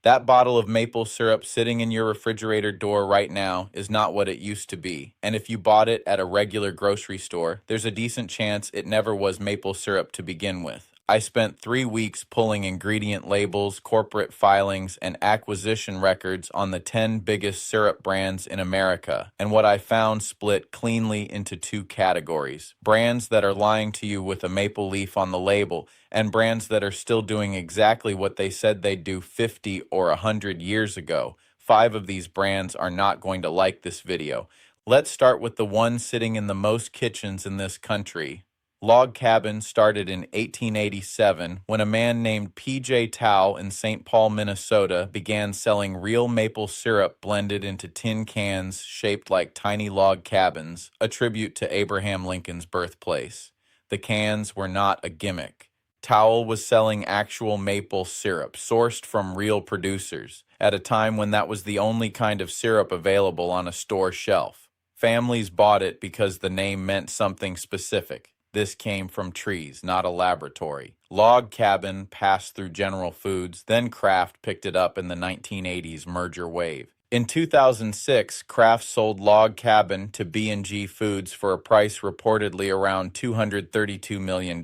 That bottle of maple syrup sitting in your refrigerator door right now is not what it used to be. And if you bought it at a regular grocery store, there's a decent chance it never was maple syrup to begin with. I spent 3 weeks pulling ingredient labels, corporate filings, and acquisition records on the 10 biggest syrup brands in America, and what I found split cleanly into two categories: brands that are lying to you with a maple leaf on the label, and brands that are still doing exactly what they said they'd do 50 or 100 years ago. 5 of these brands are not going to like this video. Let's start with the one sitting in the most kitchens in this country. Log Cabin started in 1887 when a man named P.J. Towle in St. Paul, Minnesota began selling real maple syrup blended into tin cans shaped like tiny log cabins, a tribute to Abraham Lincoln's birthplace. The cans were not a gimmick. Towle was selling actual maple syrup, sourced from real producers, at a time when that was the only kind of syrup available on a store shelf. Families bought it because the name meant something specific. This came from trees, not a laboratory. Log Cabin passed through General Foods, then Kraft picked it up in the 1980s merger wave. In 2006, Kraft sold Log Cabin to B&G Foods for a price reportedly around $232 million.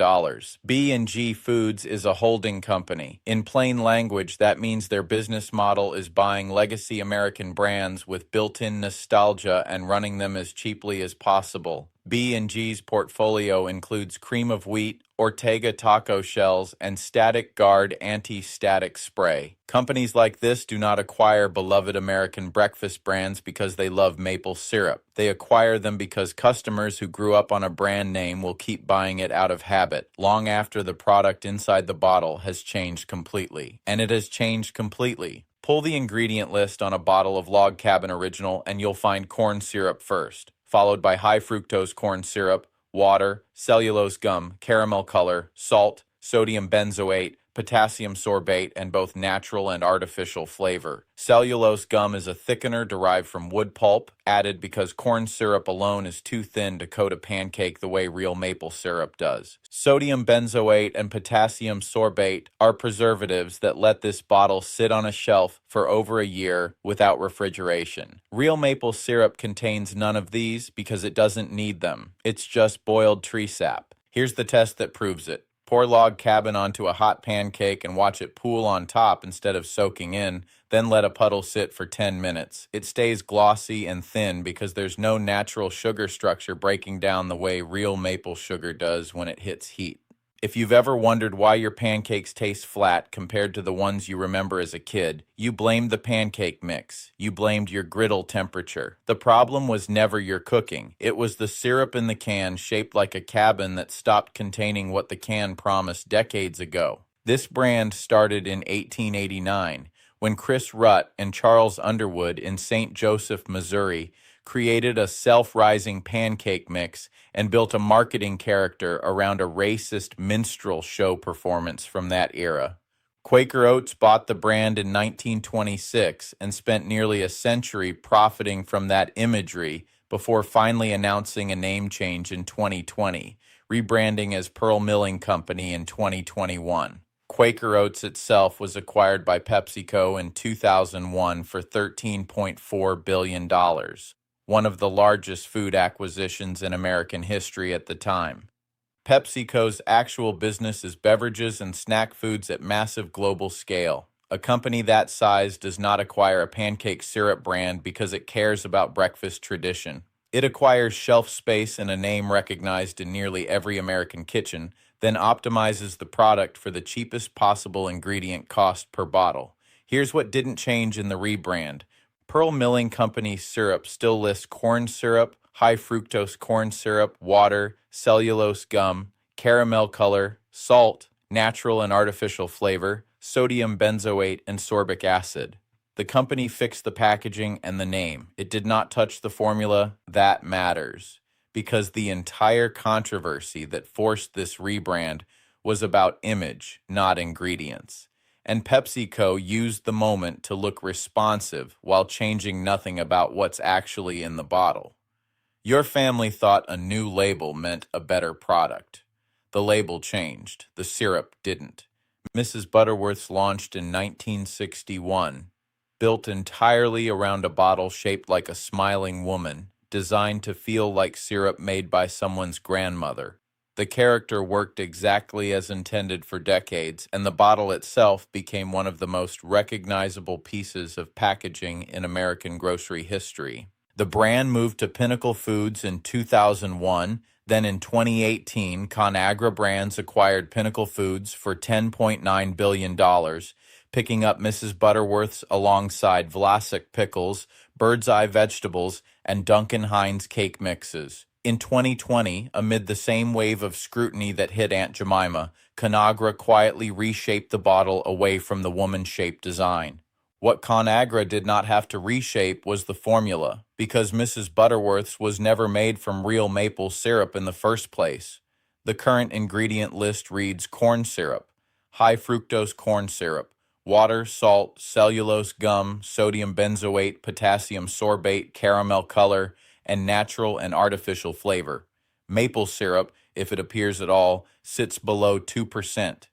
B&G Foods is a holding company. In plain language, that means their business model is buying legacy American brands with built-in nostalgia and running them as cheaply as possible. B&G's portfolio includes Cream of Wheat, Ortega taco shells, and Static Guard anti-static spray. Companies like this do not acquire beloved American breakfast brands because they love maple syrup. They acquire them because customers who grew up on a brand name will keep buying it out of habit, long after the product inside the bottle has changed completely. And it has changed completely. Pull the ingredient list on a bottle of Log Cabin Original and you'll find corn syrup first, followed by high fructose corn syrup, water, cellulose gum, caramel color, salt, sodium benzoate, potassium sorbate, and both natural and artificial flavor. Cellulose gum is a thickener derived from wood pulp, added because corn syrup alone is too thin to coat a pancake the way real maple syrup does. Sodium benzoate and potassium sorbate are preservatives that let this bottle sit on a shelf for over a year without refrigeration. Real maple syrup contains none of these because it doesn't need them. It's just boiled tree sap. Here's the test that proves it. Pour Log Cabin onto a hot pancake and watch it pool on top instead of soaking in, then let a puddle sit for 10 minutes. It stays glossy and thin because there's no natural sugar structure breaking down the way real maple sugar does when it hits heat. If you've ever wondered why your pancakes taste flat compared to the ones you remember as a kid, you blamed the pancake mix. You blamed your griddle temperature. The problem was never your cooking. It was the syrup in the can shaped like a cabin that stopped containing what the can promised decades ago. This brand started in 1889 when Chris Rutt and Charles Underwood in St. Joseph, Missouri, created a self-rising pancake mix and built a marketing character around a racist minstrel show performance from that era. Quaker Oats bought the brand in 1926 and spent nearly a century profiting from that imagery before finally announcing a name change in 2020, rebranding as Pearl Milling Company in 2021. Quaker Oats itself was acquired by PepsiCo in 2001 for $13.4 billion. One of the largest food acquisitions in American history at the time. PepsiCo's actual business is beverages and snack foods at massive global scale. A company that size does not acquire a pancake syrup brand because it cares about breakfast tradition. It acquires shelf space and a name recognized in nearly every American kitchen, then optimizes the product for the cheapest possible ingredient cost per bottle. Here's what didn't change in the rebrand. Pearl Milling Company syrup still lists corn syrup, high fructose corn syrup, water, cellulose gum, caramel color, salt, natural and artificial flavor, sodium benzoate, and sorbic acid. The company fixed the packaging and the name. It did not touch the formula. That matters, because the entire controversy that forced this rebrand was about image, not ingredients. And PepsiCo used the moment to look responsive while changing nothing about what's actually in the bottle. Your family thought a new label meant a better product. The label changed. The syrup didn't. Mrs. Butterworth's launched in 1961, built entirely around a bottle shaped like a smiling woman, designed to feel like syrup made by someone's grandmother. The character worked exactly as intended for decades, and the bottle itself became one of the most recognizable pieces of packaging in American grocery history. The brand moved to Pinnacle Foods in 2001. Then in 2018, ConAgra Brands acquired Pinnacle Foods for $10.9 billion, picking up Mrs. Butterworth's alongside Vlasic Pickles, Bird's Eye Vegetables, and Duncan Hines Cake Mixes. In 2020, amid the same wave of scrutiny that hit Aunt Jemima, ConAgra quietly reshaped the bottle away from the woman-shaped design. What ConAgra did not have to reshape was the formula, because Mrs. Butterworth's was never made from real maple syrup in the first place. The current ingredient list reads corn syrup, high fructose corn syrup, water, salt, cellulose gum, sodium benzoate, potassium sorbate, caramel color, and natural and artificial flavor. Maple syrup, if it appears at all, sits below 2%.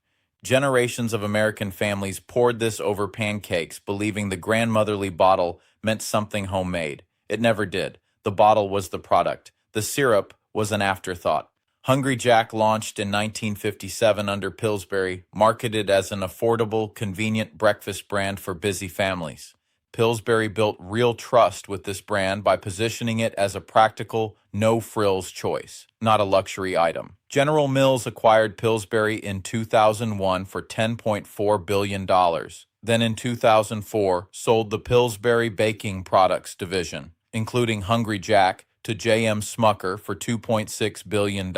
Generations of American families poured this over pancakes, believing the grandmotherly bottle meant something homemade. It never did. The bottle was the product. The syrup was an afterthought. Hungry Jack launched in 1957 under Pillsbury, marketed as an affordable, convenient breakfast brand for busy families. Pillsbury built real trust with this brand by positioning it as a practical, no-frills choice, not a luxury item. General Mills acquired Pillsbury in 2001 for $10.4 billion. Then in 2004, sold the Pillsbury Baking Products division, including Hungry Jack, to J.M. Smucker for $2.6 billion.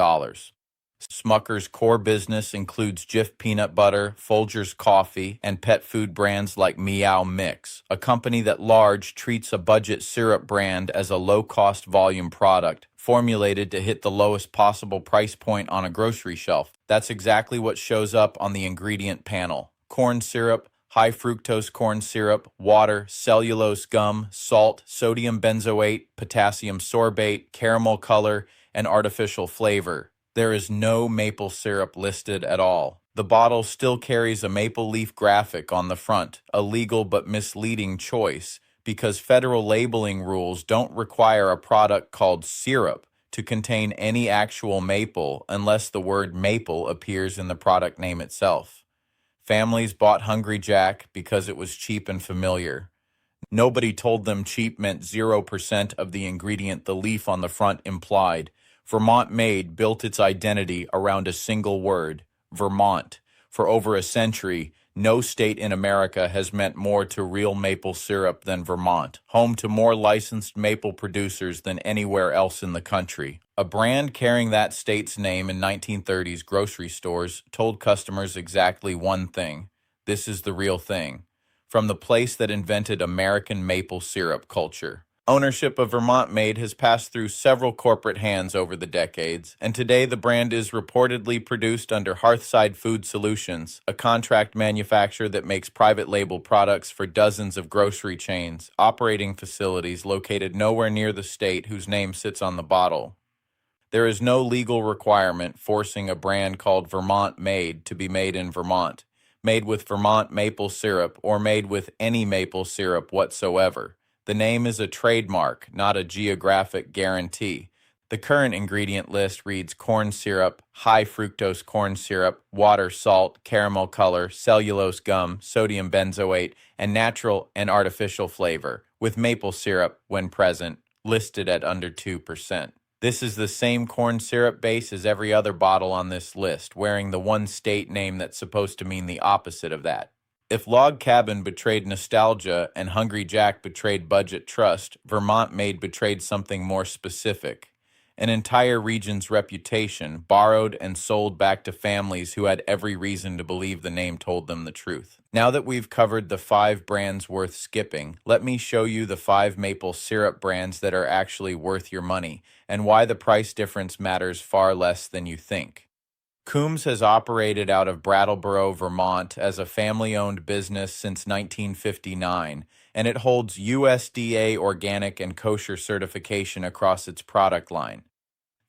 Smucker's core business includes Jif peanut butter, Folgers coffee, and pet food brands like Meow Mix, a company that large treats a budget syrup brand as a low-cost volume product, formulated to hit the lowest possible price point on a grocery shelf. That's exactly what shows up on the ingredient panel. Corn syrup, high fructose corn syrup, water, cellulose gum, salt, sodium benzoate, potassium sorbate, caramel color, and artificial flavor. There is no maple syrup listed at all. The bottle still carries a maple leaf graphic on the front, a legal but misleading choice, because federal labeling rules don't require a product called syrup to contain any actual maple unless the word maple appears in the product name itself. Families bought Hungry Jack because it was cheap and familiar. Nobody told them cheap meant 0% of the ingredient the leaf on the front implied. Vermont Maid built its identity around a single word, Vermont. For over a century, no state in America has meant more to real maple syrup than Vermont, home to more licensed maple producers than anywhere else in the country. A brand carrying that state's name in 1930s grocery stores told customers exactly one thing: this is the real thing. From the place that invented American maple syrup culture. Ownership of Vermont Maid has passed through several corporate hands over the decades, and today the brand is reportedly produced under Hearthside Food Solutions, a contract manufacturer that makes private label products for dozens of grocery chains, operating facilities located nowhere near the state whose name sits on the bottle. There is no legal requirement forcing a brand called Vermont Maid to be made in Vermont, made with Vermont maple syrup, or made with any maple syrup whatsoever. The name is a trademark, not a geographic guarantee. The current ingredient list reads corn syrup, high fructose corn syrup, water, salt, caramel color, cellulose gum, sodium benzoate, and natural and artificial flavor, with maple syrup, when present, listed at under 2%. This is the same corn syrup base as every other bottle on this list, wearing the one state name that's supposed to mean the opposite of that. If Log Cabin betrayed nostalgia and Hungry Jack betrayed budget trust, Vermont Maid betrayed something more specific. An entire region's reputation, borrowed and sold back to families who had every reason to believe the name told them the truth. Now that we've covered the 5 brands worth skipping, let me show you the 5 maple syrup brands that are actually worth your money, and why the price difference matters far less than you think. Coombs has operated out of Brattleboro, Vermont as a family-owned business since 1959, and it holds USDA Organic and Kosher certification across its product line.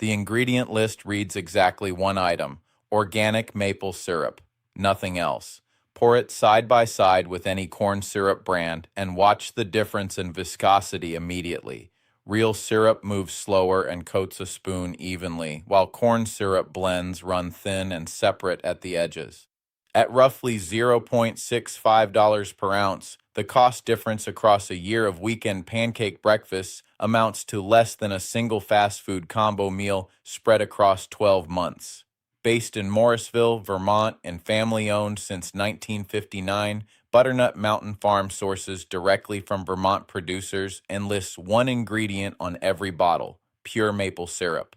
The ingredient list reads exactly one item: organic maple syrup. nothing else. Pour it side by side with any corn syrup brand and watch the difference in viscosity immediately. Real syrup moves slower and coats a spoon evenly, while corn syrup blends run thin and separate at the edges. At roughly $0.65 per ounce, the cost difference across a year of weekend pancake breakfasts amounts to less than a single fast food combo meal spread across 12 months. Based in Morrisville, Vermont, and family-owned since 1959, Butternut Mountain Farm sources directly from Vermont producers and lists one ingredient on every bottle: pure maple syrup.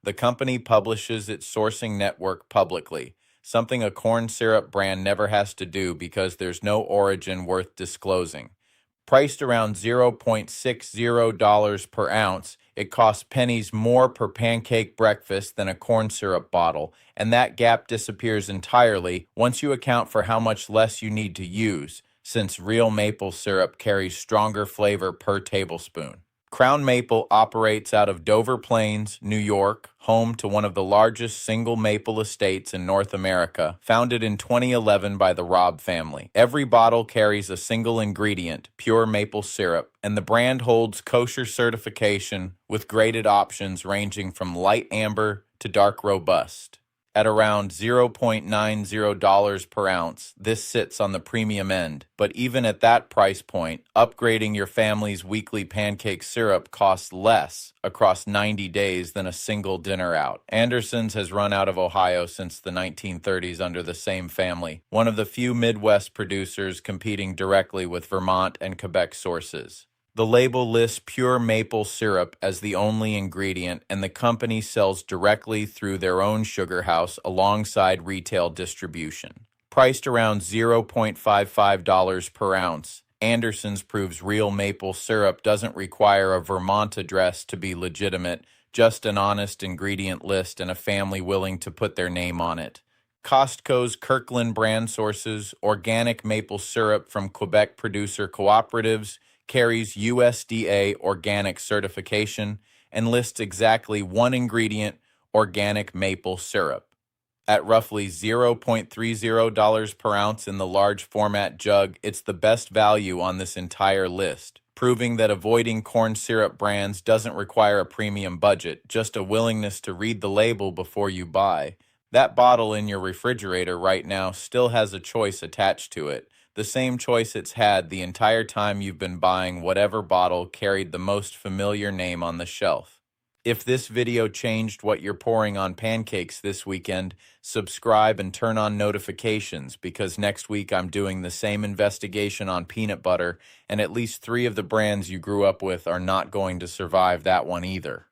The company publishes its sourcing network publicly, something a corn syrup brand never has to do because there's no origin worth disclosing. Priced around $0.60 per ounce, it costs pennies more per pancake breakfast than a corn syrup bottle, and that gap disappears entirely once you account for how much less you need to use, since real maple syrup carries stronger flavor per tablespoon. Crown Maple operates out of Dover Plains, New York, home to one of the largest single maple estates in North America, founded in 2011 by the Robb family. Every bottle carries a single ingredient, pure maple syrup, and the brand holds kosher certification with graded options ranging from light amber to dark robust. At around $0.90 per ounce, this sits on the premium end, but even at that price point, upgrading your family's weekly pancake syrup costs less across 90 days than a single dinner out. Anderson's has run out of Ohio since the 1930s under the same family, one of the few Midwest producers competing directly with Vermont and Quebec sources. The label lists pure maple syrup as the only ingredient, and the company sells directly through their own sugar house alongside retail distribution. Priced around $0.55 per ounce, Anderson's proves real maple syrup doesn't require a Vermont address to be legitimate, just an honest ingredient list and a family willing to put their name on it. Costco's Kirkland brand sources organic maple syrup from Quebec producer cooperatives, carries USDA Organic certification, and lists exactly one ingredient, organic maple syrup. At roughly $0.30 per ounce in the large format jug, it's the best value on this entire list, proving that avoiding corn syrup brands doesn't require a premium budget, just a willingness to read the label before you buy. That bottle in your refrigerator right now still has a choice attached to it, the same choice it's had the entire time you've been buying whatever bottle carried the most familiar name on the shelf. If this video changed what you're pouring on pancakes this weekend, subscribe and turn on notifications because next week I'm doing the same investigation on peanut butter, and at least 3 of the brands you grew up with are not going to survive that one either.